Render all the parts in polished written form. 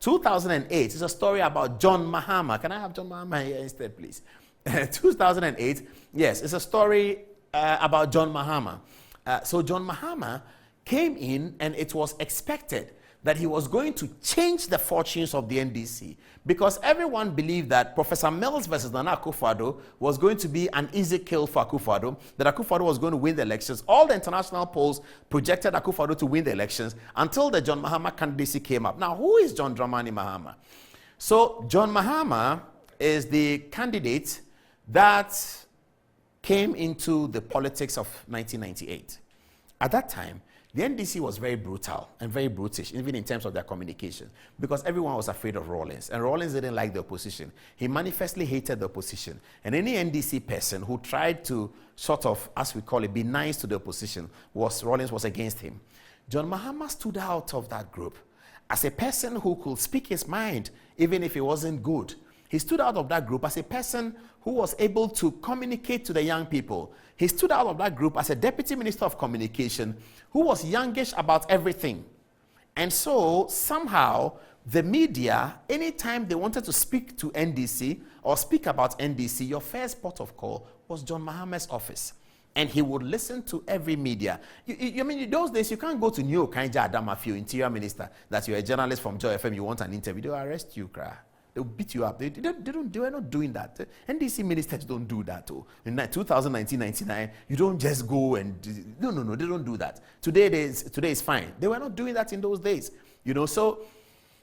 2008 is a story about John Mahama. Can I have John Mahama here instead, please? 2008, yes, it's a story about John Mahama. So John Mahama came in, and it was expected that he was going to change the fortunes of the NDC, because everyone believed that Professor Mills versus Nana Akufo-Addo was going to be an easy kill for Akufo-Addo, that Akufo-Addo was going to win the elections. All the international polls projected Akufo-Addo to win the elections until the John Mahama candidacy came up. Now, who is John Dramani Mahama? So John Mahama is the candidate that came into the politics of 1998. At that time, the NDC was very brutal and very brutish, even in terms of their communication, because everyone was afraid of Rawlings, and Rawlings didn't like the opposition. He manifestly hated the opposition, and any NDC person who tried to sort of, as we call it, be nice to the opposition, Rawlings was against him. John Mahama stood out of that group as a person who could speak his mind, even if it wasn't good. He stood out of that group as a person who was able to communicate to the young people. He stood out of that group as a deputy minister of communication who was youngish about everything. And so somehow the media, anytime they wanted to speak to NDC or speak about NDC, your first port of call was John Mahama's office. And he would listen to every media. I mean, in those days, you can't go to New York, Adom-Otchere, interior minister, that you're a journalist from Joy FM, you want an interview, they'll arrest you, cry. They'll beat you up. They were not doing that. NDC ministers don't do that. Oh. In 2019-99, you don't just go and... No, they don't do that. Today is fine. They were not doing that in those days. So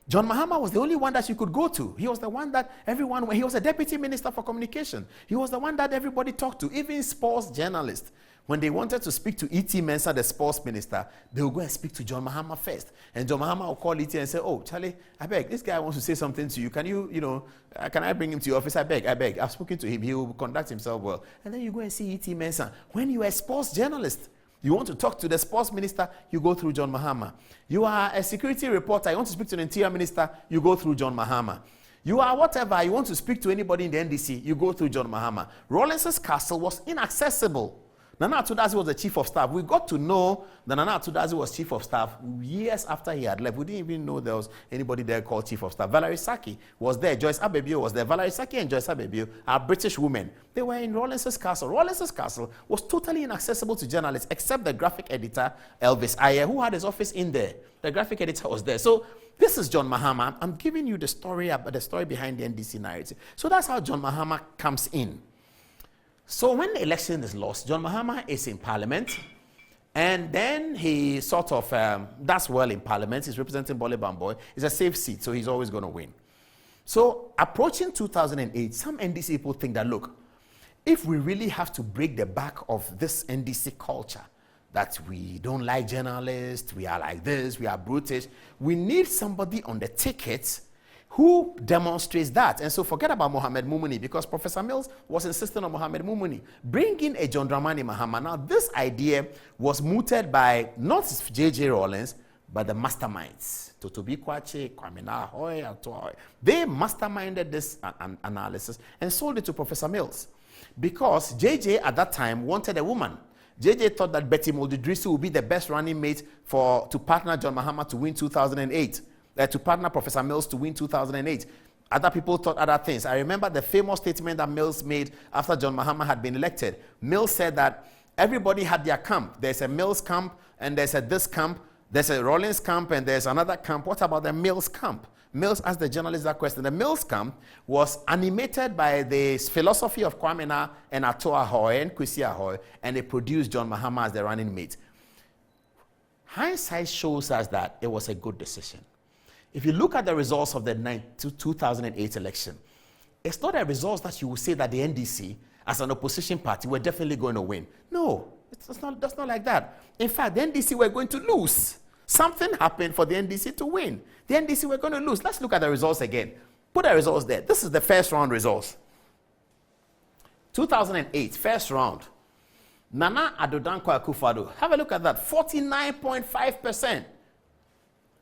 John Mahama was the only one that you could go to. He was the one that everyone... He was a deputy minister for communication. He was the one that everybody talked to, even sports journalists. When they wanted to speak to E.T. Mensah, the sports minister, they would go and speak to John Mahama first. And John Mahama will call E.T. and say, oh, Charlie, I beg, this guy wants to say something to you. Can you, can I bring him to your office? I beg. I've spoken to him. He will conduct himself well. And then you go and see E.T. Mensah. When you are a sports journalist, you want to talk to the sports minister, you go through John Mahama. You are a security reporter, you want to speak to the interior minister, you go through John Mahama. You are whatever, you want to speak to anybody in the NDC, you go through John Mahama. Rawlings's castle was inaccessible. Nana Atudazi was the chief of staff. We got to know that Nana Atudazi was chief of staff years after he had left. We didn't even know there was anybody there called chief of staff. Valerie Saki was there. Joyce Abebio was there. Valerie Saki and Joyce Abebio are British women. They were in Rawlings's castle. Rawlings's castle was totally inaccessible to journalists except the graphic editor, Elvis Ayer, who had his office in there. The graphic editor was there. So this is John Mahama. I'm giving you the story behind the NDC narrative. So that's how John Mahama comes in. So when the election is lost, John Mahama is in parliament, and then he sort of does well in parliament. He's representing Bole Bamboy. It's a safe seat, so he's always going to win. So approaching 2008, some NDC people think that, look, if we really have to break the back of this NDC culture, that we don't like journalists, we are like this, we are brutish, we need somebody on the ticket who demonstrates that. And so forget about Mohamed Mumuni, because Professor Mills was insisting on Mohamed Mumuni. Bring in a John Dramani Mahama. Now, this idea was mooted by not J.J. Rawlings, but the masterminds. Totobi Kwache, Kwame Nahoy, Atoy. They masterminded this analysis and sold it to Professor Mills. Because J.J. at that time wanted a woman. J.J. thought that Betty Moldidrisi would be the best running mate to partner John Mahama to win 2008. To partner Professor Mills to win 2008. Other people thought other things. I remember the famous statement that Mills made after John Mahama had been elected. Mills said that everybody had their camp. There's a Mills camp, and there's a this camp. There's a Rawlings camp, and there's another camp. What about the Mills camp? Mills asked the journalist that question. The Mills camp was animated by the philosophy of Kwame Na and Adom-Otchere and Kwesi Ahoy, and they produced John Mahama as the running mate. Hindsight shows us that it was a good decision. If you look at the results of the 2008 election, it's not a result that you will say that the NDC, as an opposition party, were definitely going to win. No, that's not like that. In fact, the NDC were going to lose. Something happened for the NDC to win. The NDC were going to lose. Let's look at the results again. Put the results there. This is the first round results. 2008, first round. Nana Addo Akufo-Addo. Have a look at that. 49.5%.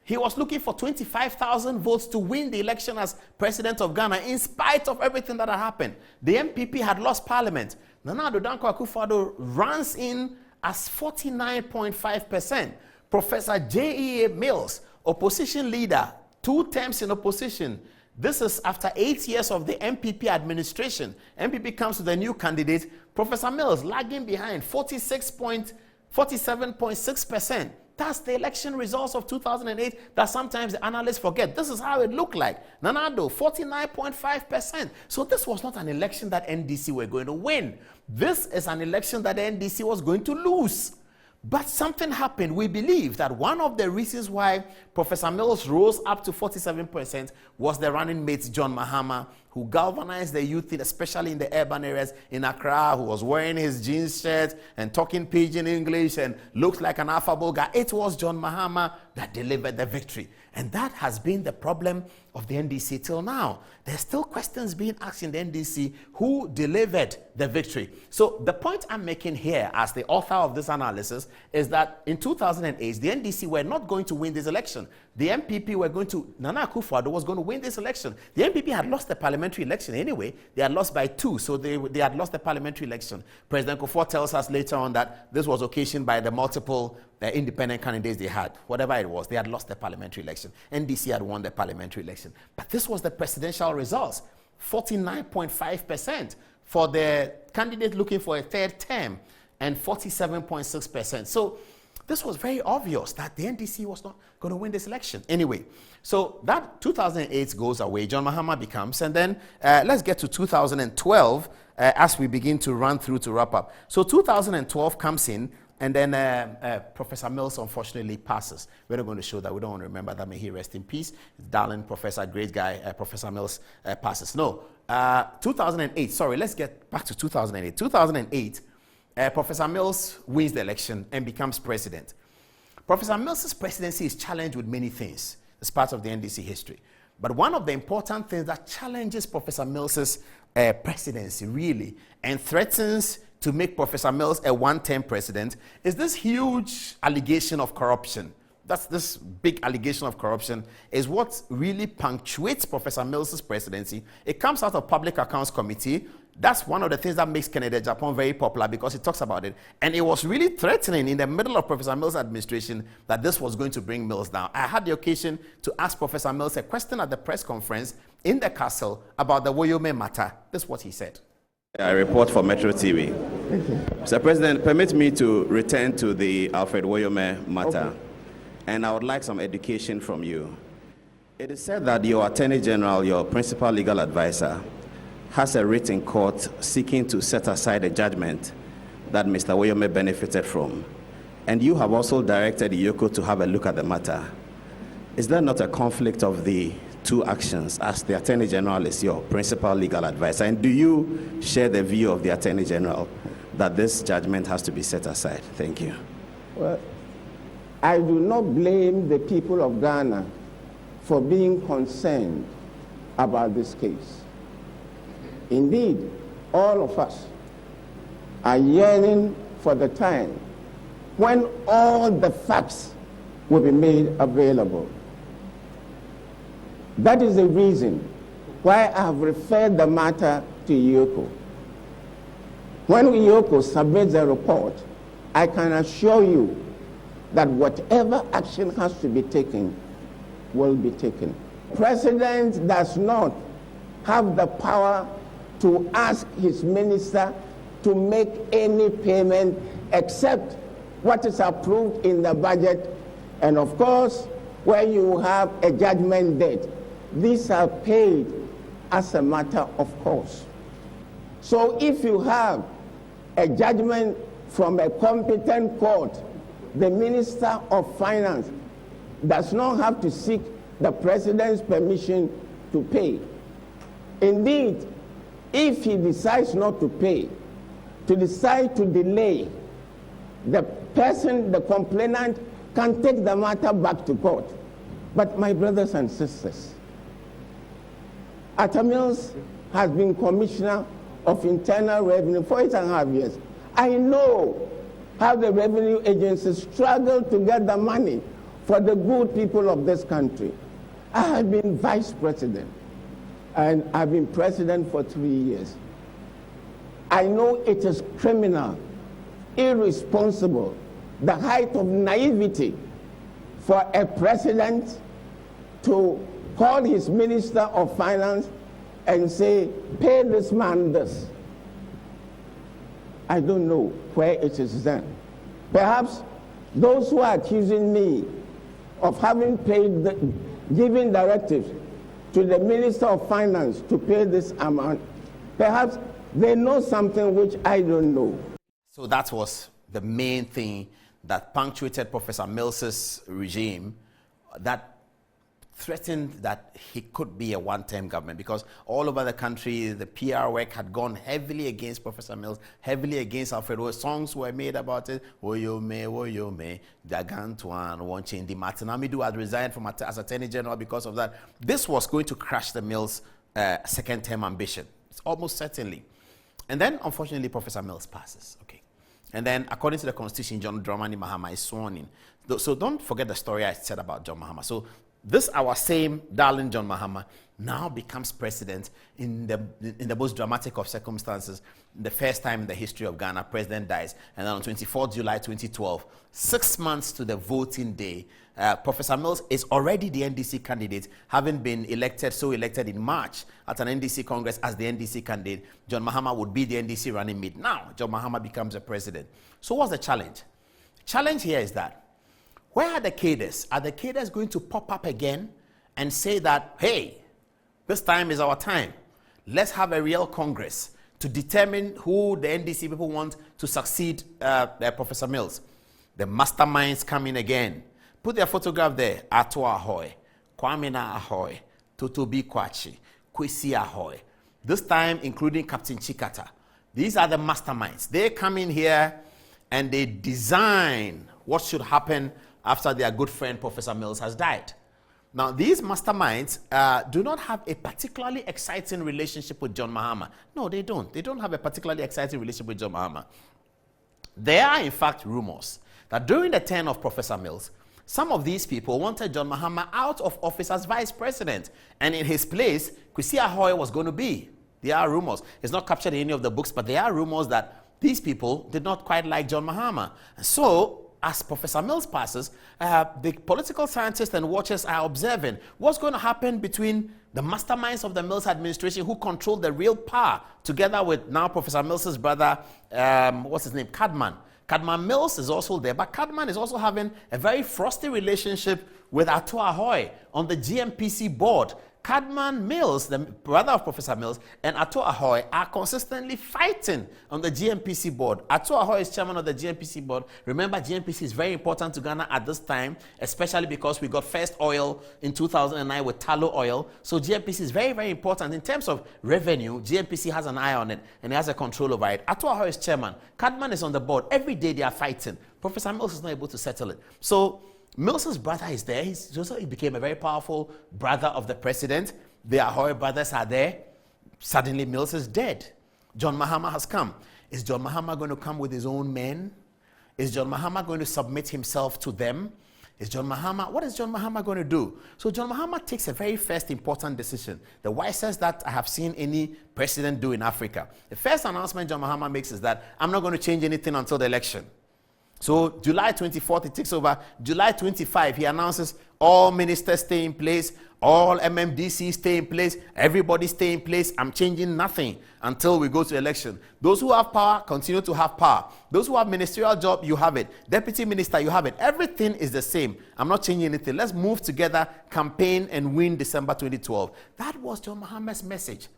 He was looking for 25,000 votes to win the election as president of Ghana, in spite of everything that had happened. The MPP had lost parliament. Nana Addo Akufo-Addo runs in as 49.5%. Professor J.E.A. Mills, opposition leader, 2 terms in opposition. This is after 8 years of the MPP administration. MPP comes with a new candidate, Professor Mills, lagging behind, 47.6%. That's the election results of 2008 that sometimes the analysts forget. This is how it looked like. Nanado, 49.5%. So this was not an election that NDC were going to win. This is an election that the NDC was going to lose. But something happened. We believe that one of the reasons why Professor Mills rose up to 47% was the running mate, John Mahama, who galvanized the youth, especially in the urban areas in Accra, who was wearing his jeans shirt and talking pidgin English and looked like an affable guy. It was John Mahama that delivered the victory. And that has been the problem of the NDC till now. There's still questions being asked in the NDC who delivered the victory. So the point I'm making here as the author of this analysis is that in 2008, the NDC were not going to win this election. The MPP were going to, Nana Akufo-Addo was going to win this election. The MPP had lost the parliamentary election anyway. They had lost by 2, so they had lost the parliamentary election. President Kufuor tells us later on that this was occasioned by the multiple independent candidates they had. Whatever it was, they had lost the parliamentary election. NDC had won the parliamentary election. But this was the presidential results, 49.5% for the candidate looking for a 3rd term and 47.6%. So this was very obvious that the NDC was not going to win this election. Anyway, so that 2008 goes away. John Mahama becomes, and then let's get to 2012 as we begin to run through to wrap up. So 2012 comes in, and then Professor Mills unfortunately passes. We're not going to show that. We don't want to remember that. May he rest in peace. Darling professor, great guy, Professor Mills passes. No, 2008. Sorry, let's get back to 2008. 2008, Professor Mills wins the election and becomes president. Professor Mills' presidency is challenged with many things. It's part of the NDC history. But one of the important things that challenges Professor Mills' presidency really and threatens to make Professor Mills a 1-term president is this huge allegation of corruption. That's this big allegation of corruption is what really punctuates Professor Mills' presidency. It comes out of Public Accounts Committee. That's one of the things that makes Kennedy Japan very popular because it talks about it. And it was really threatening in the middle of Professor Mills' administration that this was going to bring Mills down. I had the occasion to ask Professor Mills a question at the press conference in the castle about the Woyome matter. This is what he said. I report for Metro TV. Mr. President, permit me to return to the Alfred Woyome matter. Okay. And I would like some education from you. It is said that your Attorney General, your principal legal advisor, has a writ in court seeking to set aside a judgment that Mr. Woyome benefited from. And you have also directed Yoko to have a look at the matter. Is there not a conflict of the 2 actions as the Attorney General is your principal legal advisor? And do you share the view of the Attorney General that this judgment has to be set aside? Thank you. Well, I do not blame the people of Ghana for being concerned about this case. Indeed, all of us are yearning for the time when all the facts will be made available. That is the reason why I have referred the matter to Yoko. When Yoko submits a report, I can assure you that whatever action has to be taken will be taken. President does not have the power to ask his minister to make any payment except what is approved in the budget. And of course, when you have a judgment debt, these are paid as a matter of course. So if you have a judgment from a competent court, the Minister of Finance does not have to seek the President's permission to pay. Indeed, if he decides not to pay, to decide to delay, the person, the complainant, can take the matter back to court. But my brothers and sisters, Atta Mills has been Commissioner of Internal Revenue for 8.5 years. I know how the revenue agencies struggle to get the money for the good people of this country. I have been vice president, and I've been president for 3 years. I know it is criminal, irresponsible, the height of naivety for a president to call his Minister of Finance and say, pay this man this. I don't know where it is then. Perhaps those who are accusing me of having giving directives to the Minister of Finance to pay this amount, perhaps they know something which I don't know. So that was the main thing that punctuated Professor Mills's regime, that threatened that he could be a one-term government, because all over the country, the PR work had gone heavily against Professor Mills, heavily against Alfred. Songs were made about it. Woyo me, Dagantuan, Wanchin Di Martin Amidu had resigned from as Attorney General because of that. This was going to crash the Mills' second-term ambition. It's almost certainly. And then, unfortunately, Professor Mills passes. Okay. And then, according to the Constitution, John Mahama is sworn in. So don't forget the story I said about John Mahama. So this, our same darling John Mahama, now becomes president in the most dramatic of circumstances. The first time in the history of Ghana, president dies. And then on 24 July 2012, 6 months to the voting day, Professor Mills is already the NDC candidate, having been elected in March at an NDC Congress as the NDC candidate. John Mahama would be the NDC running mate. Now, John Mahama becomes a president. So what's the challenge? The challenge here is that, where are the cadres? Are the cadres going to pop up again and say that, hey, this time is our time. Let's have a real Congress to determine who the NDC people want to succeed Professor Mills? The masterminds come in again. Put their photograph there. Ato Ahoy, Kwame Ahoy, Totobi Kwachi, Kwesi Ahoy. This time including Captain Chikata. These are the masterminds. They come in here and they design what should happen after their good friend Professor Mills has died. Now, these masterminds do not have a particularly exciting relationship with John Mahama. No, they don't. They don't have a particularly exciting relationship with John Mahama. There are, in fact, rumors that during the term of Professor Mills, some of these people wanted John Mahama out of office as vice president, and in his place, Kwesi Ahoy was going to be. There are rumors. It's not captured in any of the books, but there are rumors that these people did not quite like John Mahama. And so, as Professor Mills passes, the political scientists and watchers are observing what's going to happen between the masterminds of the Mills administration, who control the real power, together with now Professor Mills's brother, what's his name, Cadman. Cadman Mills is also there, but Cadman is also having a very frosty relationship with Ato Ahoy on the GMPC board. Cadman Mills, the brother of Professor Mills, and Ato Ahoy are consistently fighting on the GMPC board. Ato Ahoy is chairman of the GMPC board. Remember, GMPC is very important to Ghana at this time, especially because we got first oil in 2009 with tallow oil. So GMPC is very, very important. In terms of revenue, GMPC has an eye on it, and it has a control over it. Ato Ahoy is chairman. Cadman is on the board. Every day they are fighting. Professor Mills is not able to settle it. So Mills's brother is there. He became a very powerful brother of the president. The Ahoy brothers are there. Suddenly, Mills is dead. John Mahama has come. Is John Mahama going to come with his own men? Is John Mahama going to submit himself to them? What is John Mahama going to do? So John Mahama takes a very first important decision, the wisest that I have seen any president do in Africa. The first announcement John Mahama makes is that I'm not going to change anything until the election. So July 24th, he takes over. July 25, he announces all ministers stay in place, all MMDC stay in place, everybody stay in place. I'm changing nothing until we go to election. Those who have power continue to have power. Those who have ministerial job, you have it. Deputy minister, you have it. Everything is the same. I'm not changing anything. Let's move together, campaign, and win December 2012. That was John Mahama's message.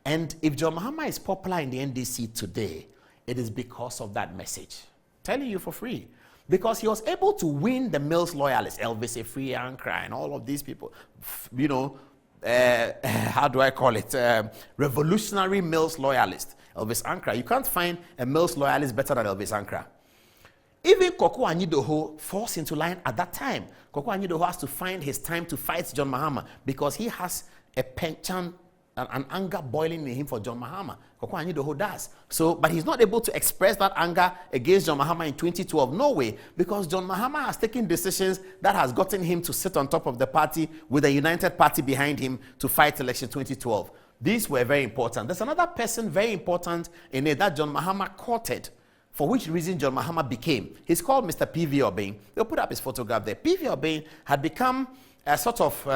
And if John Mahama is popular in the NDC today, it is because of that message. Telling you for free, because he was able to win the Mills loyalists, Elvis Efree, Ankara, and all of these people. You know, how do I call it? Revolutionary Mills loyalist, Elvis Ankara. You can't find a Mills loyalist better than Elvis Ankara. Even Koko Anyidoho falls into line at that time. Koko Anyidoho has to find his time to fight John Mahama because he has a penchant, an anger boiling in him for John Mahama. Koko Anyidoho does. So, but he's not able to express that anger against John Mahama in 2012. No way, because John Mahama has taken decisions that has gotten him to sit on top of the party with a united party behind him to fight election 2012. These were very important. There's another person very important in it that John Mahama courted, for which reason John Mahama became. He's called Mr. P.V. Obeng. They'll put up his photograph there. P.V. Obeng had become sort of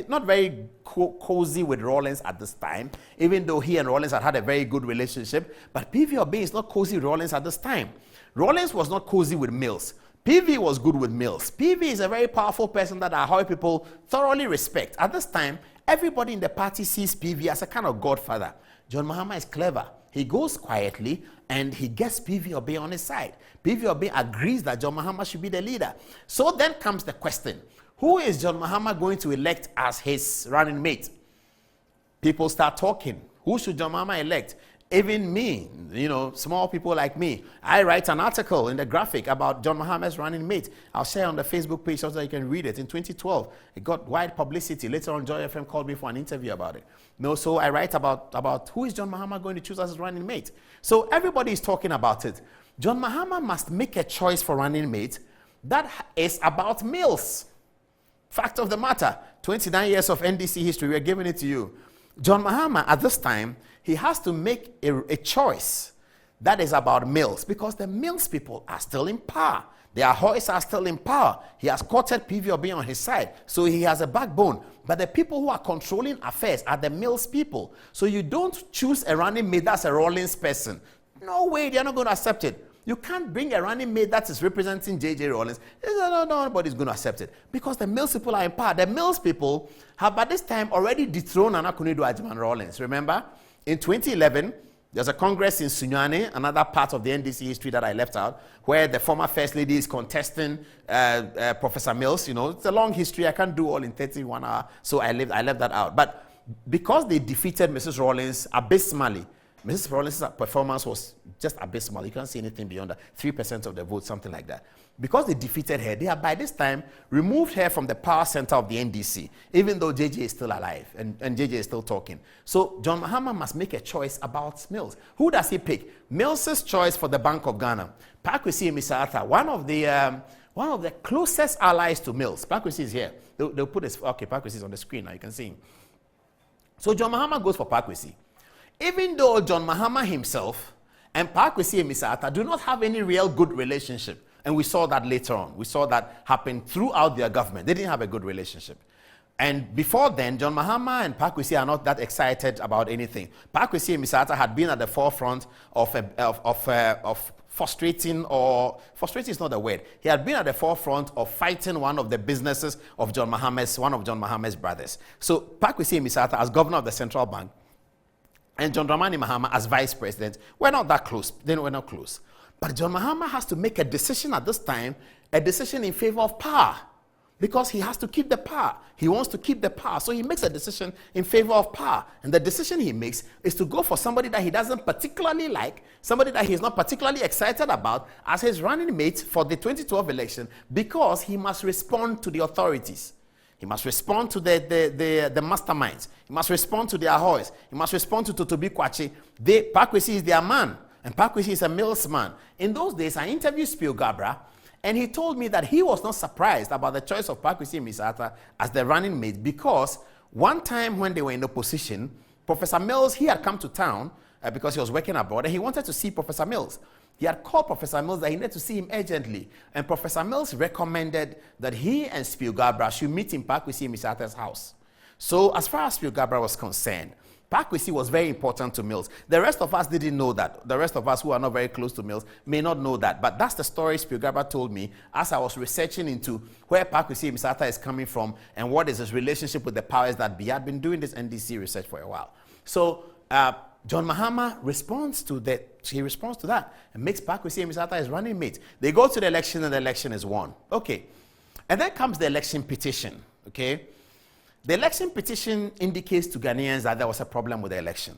not very cozy with Rawlings at this time, even though he and Rawlings had a very good relationship. But PV Obi is not cozy with Rawlings at this time. Rawlings was not cozy with Mills. PV was good with Mills. PV is a very powerful person that Ahoy people thoroughly respect. At this time, everybody in the party sees PV as a kind of godfather. John Mahama is clever. He goes quietly and he gets PV Obi on his side. PV Obi agrees that John Mahama should be the leader. So then comes the question, who is John Mahama going to elect as his running mate? People start talking. Who should John Mahama elect? Even me, small people like me, I write an article in the graphic about John Mahama's running mate. I'll share on the Facebook page so that you can read it. In 2012, it got wide publicity. Later on, Joy FM called me for an interview about it. So I write about who is John Mahama going to choose as his running mate. So everybody is talking about it. John Mahama must make a choice for running mate that is about Mills. Fact of the matter, 29 years of NDC history, we are giving it to you. John Mahama, at this time, he has to make a choice that is about Mills, because the Mills people are still in power. The Ahoys are still in power. He has courted PV Obi on his side, so he has a backbone. But the people who are controlling affairs are the Mills people. So you don't choose a running mate that's a Rawlings person. No way, they're not going to accept it. You can't bring a running mate that is representing J.J. Rawlings. No, nobody's going to accept it. Because the Mills people are in power. The Mills people have by this time already dethroned Nana Akufo-Addo Rawlings. Remember? In 2011, there's a congress in Sunyani, another part of the NDC history that I left out, where the former First Lady is contesting Professor Mills. It's a long history. I can't do all in 31 hours, so I left that out. But because they defeated Mrs. Rawlings abysmally, Mrs. Rawlings' performance was just abysmal. You can't see anything beyond that. 3% of the vote, something like that. Because they defeated her, they have by this time removed her from the power center of the NDC, even though JJ is still alive and JJ is still talking. So John Mahama must make a choice about Mills. Who does he pick? Mills's choice for the Bank of Ghana. Pakwesi Misata, one of the closest allies to Mills. Pakwesi is here. They'll put this. Okay, Pakwesi is on the screen now. You can see him. So John Mahama goes for Pakwesi. Even though John Mahama himself and Pakwesi Misata do not have any real good relationship, and we saw that later on. We saw that happen throughout their government. They didn't have a good relationship. And before then, John Mahama and Pakwesi are not that excited about anything. Pakwesi Misata had been at the forefront of frustrating is not the word. He had been at the forefront of fighting one of the businesses of one of John Mahama's brothers. So Pakwesi Misata, as governor of the central bank, and John Dramani Mahama as vice president, were not that close. They were not close. But John Mahama has to make a decision at this time, a decision in favor of power, because he has to keep the power. He wants to keep the power, so he makes a decision in favor of power. And the decision he makes is to go for somebody that he doesn't particularly like, somebody that he's not particularly excited about as his running mate for the 2012 election, because he must respond to the authorities. He must respond to the masterminds. He must respond to the Ahoys. He must respond to Totobi Kwachi. Pakwesi is their man, and Pakwesi is a Mills man. In those days, I interviewed Spio Gabra, and he told me that he was not surprised about the choice of Pakwesi Misata as the running mate, because one time when they were in opposition, Professor Mills, he had come to town because he was working abroad, and he wanted to see Professor Mills. He had called Professor Mills that he needed to see him urgently. And Professor Mills recommended that he and Spio Gabra should meet in Pakwesi Misata's house. So as far as Spio Gabra was concerned, Pakwesi was very important to Mills. The rest of us didn't know that. The rest of us who are not very close to Mills may not know that. But that's the story Spio Gabra told me as I was researching into where Pakwesi Misata is coming from and what is his relationship with the powers that be. I'd been doing this NDC research for a while. So John Mahama responds to that. He responds to that and makes Pakwesi Misata his running mate. They go to the election and the election is won. Okay. And then comes the election petition. Okay. The election petition indicates to Ghanaians that there was a problem with the election.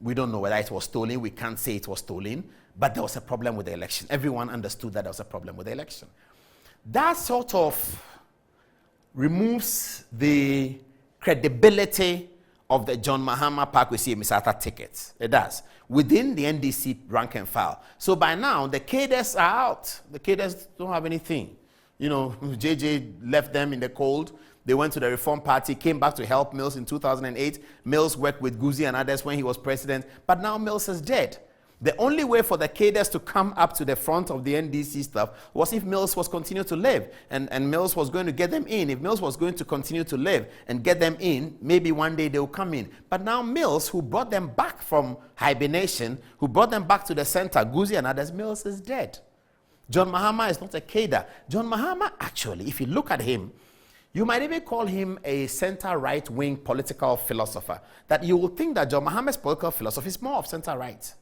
We don't know whether it was stolen. We can't say it was stolen, but there was a problem with the election. Everyone understood that there was a problem with the election. That sort of removes the credibility of the John Mahama Pakwesi Misata tickets. It does. Within the NDC rank and file. So by now, the cadres are out. The cadres don't have anything. JJ left them in the cold. They went to the Reform Party, came back to help Mills in 2008. Mills worked with Guzi and others when he was president. But now Mills is dead. The only way for the cadres to come up to the front of the NDC stuff was if Mills was continuing to live, and Mills was going to get them in. If Mills was going to continue to live and get them in, maybe one day they will come in. But now Mills, who brought them back from hibernation, who brought them back to the center, Guzi and others, Mills is dead. John Mahama is not a cadre. John Mahama, actually, if you look at him, you might even call him a center-right wing political philosopher. That you will think that John Mahama's political philosophy is more of center-right.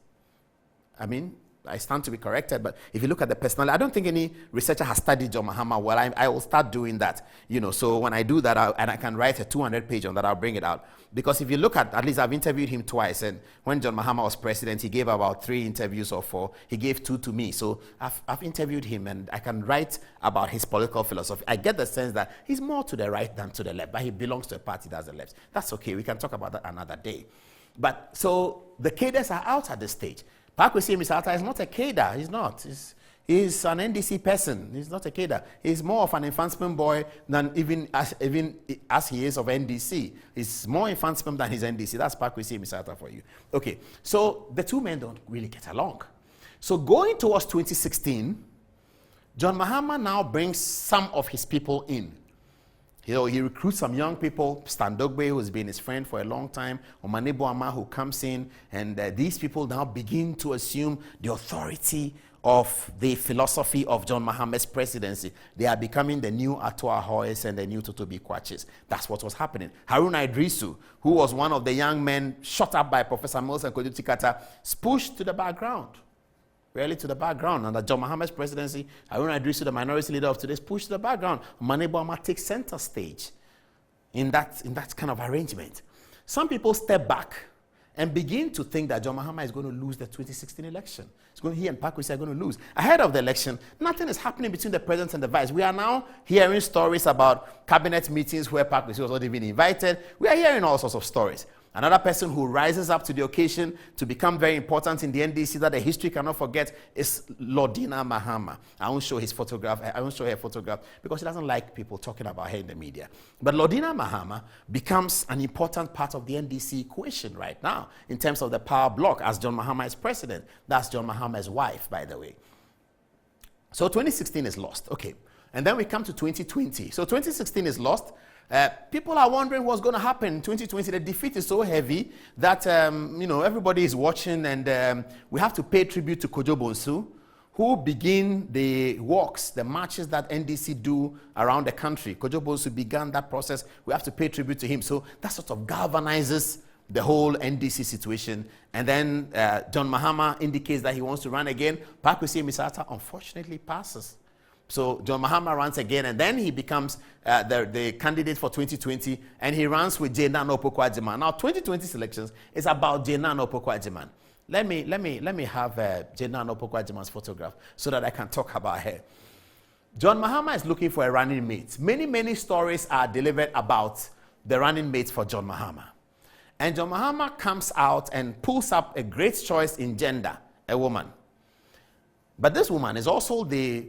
I mean, I stand to be corrected, but if you look at the personality, I don't think any researcher has studied John Mahama well. I will start doing that, so when I do that, and I can write a 200-page on that, I'll bring it out. Because if you look at least I've interviewed him twice, and when John Mahama was president, he gave about 3 interviews or 4. He gave 2 to me. So I've interviewed him, and I can write about his political philosophy. I get the sense that he's more to the right than to the left, but he belongs to a party that's the left. That's okay. We can talk about that another day. But so the cadres are out at this stage. Pakwesi Misata is not a cadre. He's not. He's an NDC person. He's not a cadre. He's more of an advancement boy than even as he is of NDC. He's more advancement than his NDC. That's Pakwesi Misata for you. Okay, so the two men don't really get along. So going towards 2016, John Mahama now brings some of his people in. He recruits some young people, Stan Dogbe, who's been his friend for a long time, Omane Boama, who comes in, and these people now begin to assume the authority of the philosophy of John Mahama's presidency. They are becoming the new Adom-Otchere and the new Totobi Kwaches. That's what was happening. Haruna Idrisu, who was one of the young men shot up by Professor Mills and Kojo Tikata, pushed to the background. Really to the background. Under John Mahama's presidency, Haruna Idrisu, the minority leader of today, pushed to the background. Omane Boama takes center stage in that kind of arrangement. Some people step back and begin to think that John Mahama is going to lose the 2016 election. He and Pakwesi are going to lose. Ahead of the election, nothing is happening between the president and the vice. We are now hearing stories about cabinet meetings where Pakwesi was not even invited. We are hearing all sorts of stories. Another person who rises up to the occasion to become very important in the NDC that the history cannot forget is Lordina Mahama. I won't show his photograph. I won't show her photograph because she doesn't like people talking about her in the media. But Lordina Mahama becomes an important part of the NDC equation right now in terms of the power block as John Mahama is president. That's John Mahama's wife, by the way. So 2016 is lost. Okay. And then we come to 2020. So 2016 is lost. People are wondering what's going to happen in 2020. The defeat is so heavy that everybody is watching, and we have to pay tribute to Kojo Bonsu, who begin the walks, the marches that NDC do around the country. Kojo Bonsu began that process. We have to pay tribute to him. So that sort of galvanizes the whole NDC situation. And then John Mahama indicates that he wants to run again. Pakwesi Misata unfortunately passes. So John Mahama runs again, and then he becomes the candidate for 2020, and he runs with Jenan Opoku-Agyeman. Now, 2020 elections is about Jenan Opoku-Agyeman. Let me have Jenan Opoku-Agyeman's photograph so that I can talk about her. John Mahama is looking for a running mate. Many stories are delivered about the running mates for John Mahama. And John Mahama comes out and pulls up a great choice in gender, a woman. But this woman is also the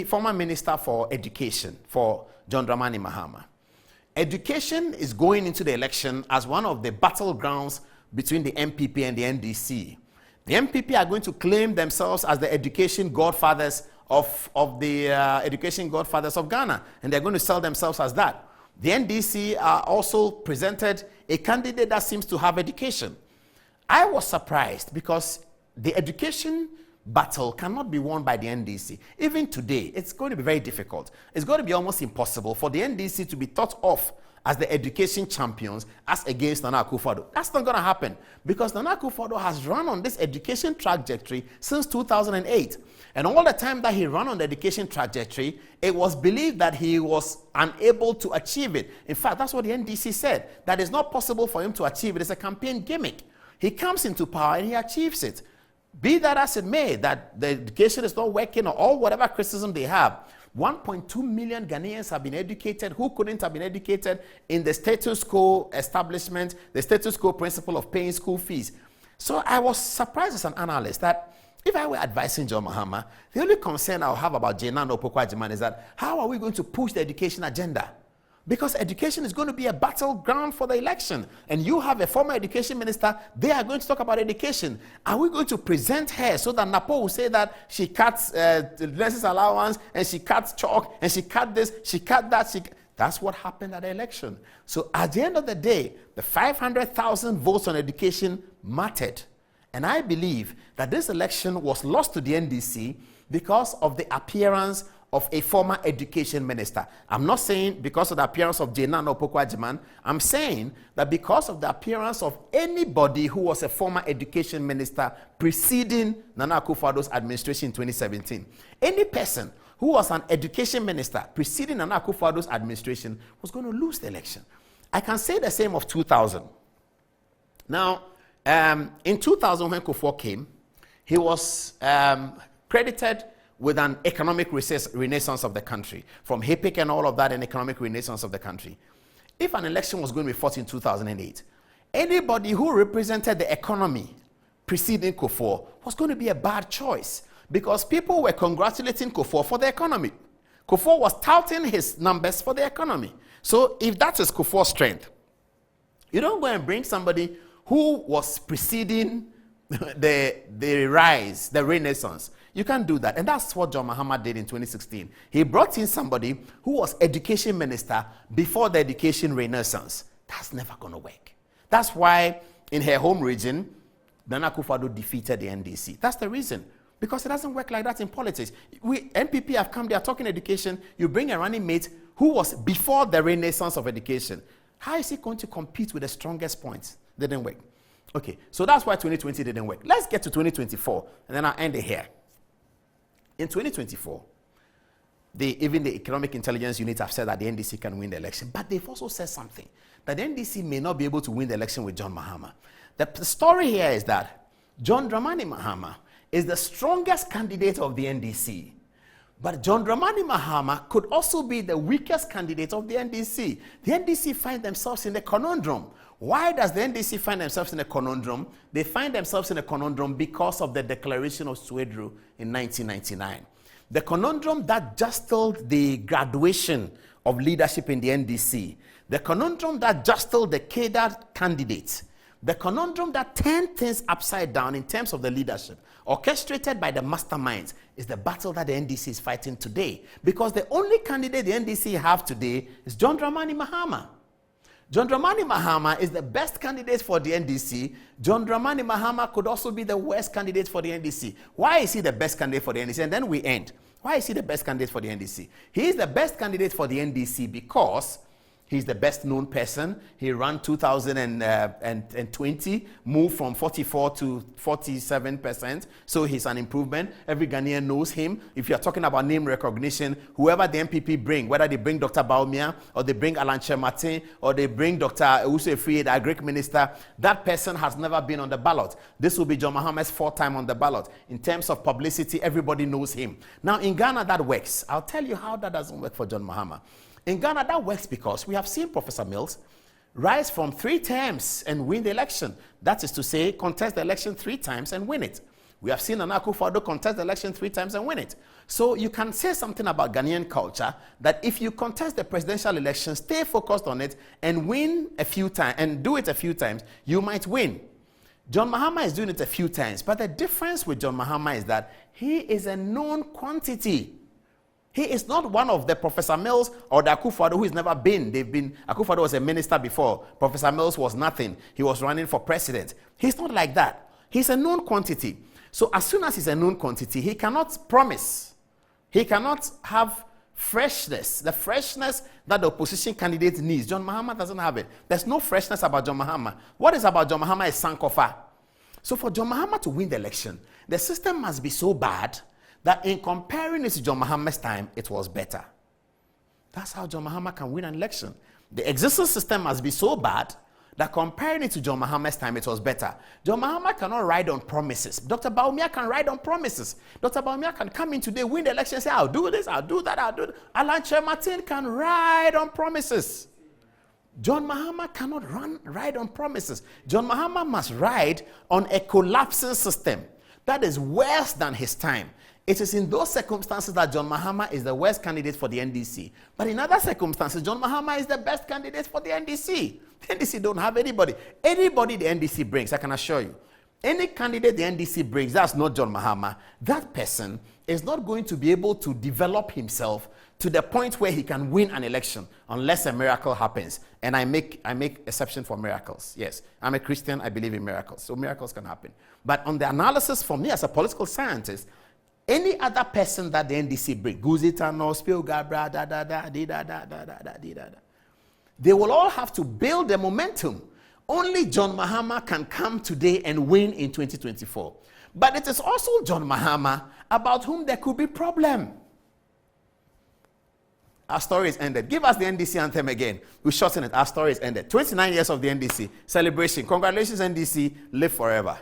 former minister for education for John Dramani Mahama. Education is going into the election as one of the battlegrounds between the MPP and the NDC. The MPP are going to claim themselves as the education godfathers of Ghana, and they're going to sell themselves as that. The NDC also presented a candidate that seems to have education. I was surprised because the education battle cannot be won by the NDC. Even today, it's going to be very difficult. It's going to be almost impossible for the NDC to be thought of as the education champions as against Nana Akufo-Addo. That's not going to happen because Nana Akufo-Addo has run on this education trajectory since 2008. And all the time that he ran on the education trajectory, it was believed that he was unable to achieve it. In fact, that's what the NDC said, that it's not possible for him to achieve it. It's a campaign gimmick. He comes into power and he achieves it. Be that as it may, that the education is not working or whatever criticism they have, 1.2 million Ghanaians have been educated who couldn't have been educated in the status quo establishment, the status quo principle of paying school fees. So I was surprised as an analyst that if I were advising John Mahama, the only concern I'll have about Jenan Opoku-Agyeman is that how are we going to push the education agenda? Because education is going to be a battleground for the election. And you have a former education minister, they are going to talk about education. Are we going to present her so that Napo will say that she cuts nurses' allowance, and she cuts chalk, and she cut this, she cut that? That's what happened at the election. So at the end of the day, the 500,000 votes on education mattered. And I believe that this election was lost to the NDC because of the appearance of a former education minister. I'm not saying because of the appearance of Jenan or Pokwajiman. I'm saying that because of the appearance of anybody who was a former education minister preceding Nana Akufo-Addo's administration in 2017. Any person who was an education minister preceding Nana Akufo-Addo's administration was going to lose the election. I can say the same of 2000. Now, in 2000 when Kufuor came, he was credited with an economic renaissance of the country, from HIPIC and all of that, an economic renaissance of the country. If an election was going to be fought in 2008, anybody who represented the economy preceding Kufuor was going to be a bad choice, because people were congratulating Kufuor for the economy. Kufuor was touting his numbers for the economy. So if that is Kufuor's strength, you don't go and bring somebody who was preceding the rise, the renaissance. You can't do that. And that's what John Mahama did in 2016. He brought in somebody who was education minister before the education renaissance. That's never going to work. That's why in her home region, Nana Akufo-Addo defeated the NDC. That's the reason. Because it doesn't work like that in politics. NPP have come, they are talking education. You bring a running mate who was before the renaissance of education. How is he going to compete with the strongest points? They didn't work. Okay, so that's why 2020 didn't work. Let's get to 2024, and then I'll end it here. In 2024, even the Economic Intelligence Unit have said that the NDC can win the election, but they've also said something, that the NDC may not be able to win the election with John Mahama. The story here is that John Dramani Mahama is the strongest candidate of the NDC, but John Dramani Mahama could also be the weakest candidate of the NDC. The NDC find themselves in a conundrum. Why does the NDC find themselves in a conundrum? They find themselves in a conundrum because of the declaration of Swedru in 1999. The conundrum that jostled the graduation of leadership in the NDC. The conundrum that jostled the cadre candidates. The conundrum that turned things upside down in terms of the leadership, orchestrated by the masterminds, is the battle that the NDC is fighting today. Because the only candidate the NDC have today is John Dramani Mahama. John Dramani Mahama is the best candidate for the NDC. John Dramani Mahama could also be the worst candidate for the NDC. Why is he the best candidate for the NDC? And then we end. Why is he the best candidate for the NDC? He is the best candidate for the NDC because he's the best known person. He ran 2020, moved from 44 to 47%. So he's an improvement. Every Ghanaian knows him. If you're talking about name recognition, whoever the MPP bring, whether they bring Dr. Baumia, or they bring Alan Martin, or they bring Dr. Owusu Efriye, the Agric minister, that person has never been on the ballot. This will be John Mahama's fourth time on the ballot. In terms of publicity, everybody knows him. Now in Ghana, that works. I'll tell you how that doesn't work for John Mahama. In Ghana, that works because we have seen Professor Mills rise from 3 terms and win the election. That is to say, contest the election 3 times and win it. We have seen Nana Akufo-Addo contest the election 3 times and win it. So you can say something about Ghanaian culture, that if you contest the presidential election, stay focused on it and win a few times and do it a few times, you might win. John Mahama is doing it a few times, but the difference with John Mahama is that he is a known quantity. He is not one of the Professor Mills or the Akufo-Addo who has never been. Akufo-Addo was a minister before. Professor Mills was nothing. He was running for president. He's not like that. He's a known quantity. So as soon as he's a known quantity, he cannot promise. He cannot have freshness, the freshness that the opposition candidate needs. John Mahama doesn't have it. There's no freshness about John Mahama. What is about John Mahama is Sankofa. So for John Mahama to win the election, the system must be so bad that in comparing it to John Mahama's time, it was better. That's how John Mahama can win an election. The existing system must be so bad that comparing it to John Mahama's time, it was better. John Mahama cannot ride on promises. Dr. Baumia can ride on promises. Dr. Baumia can come in today, win the election, say, I'll do this, I'll do that, I'll do that. Alan Martin can ride on promises. John Mahama cannot ride on promises. John Mahama must ride on a collapsing system that is worse than his time. It is in those circumstances that John Mahama is the worst candidate for the NDC. But in other circumstances, John Mahama is the best candidate for the NDC. The NDC don't have anybody. Anybody the NDC brings, I can assure you, any candidate the NDC brings, that's not John Mahama, that person is not going to be able to develop himself to the point where he can win an election unless a miracle happens. And I make exception for miracles. Yes, I'm a Christian, I believe in miracles. So miracles can happen. But on the analysis for me as a political scientist, any other person that the NDC brings, Guzitano, Spielgabra, they will all have to build the momentum. Only John Mahama can come today and win in 2024. But it is also John Mahama about whom there could be problem. Our story is ended. Give us the NDC anthem again. We shorten it. Our story is ended. 29 years of the NDC celebration. Congratulations, NDC. Live forever.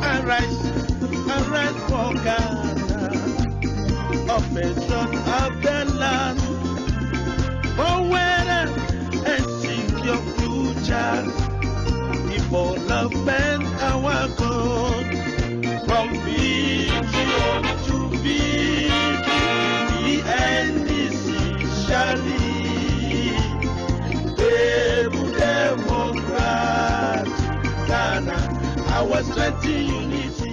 Arise for Ghana, oppression of the land, forward and seek your future, development our goal, from vision to victory, the NDC shall lead, stable democrat, Ghana, our strength in unity.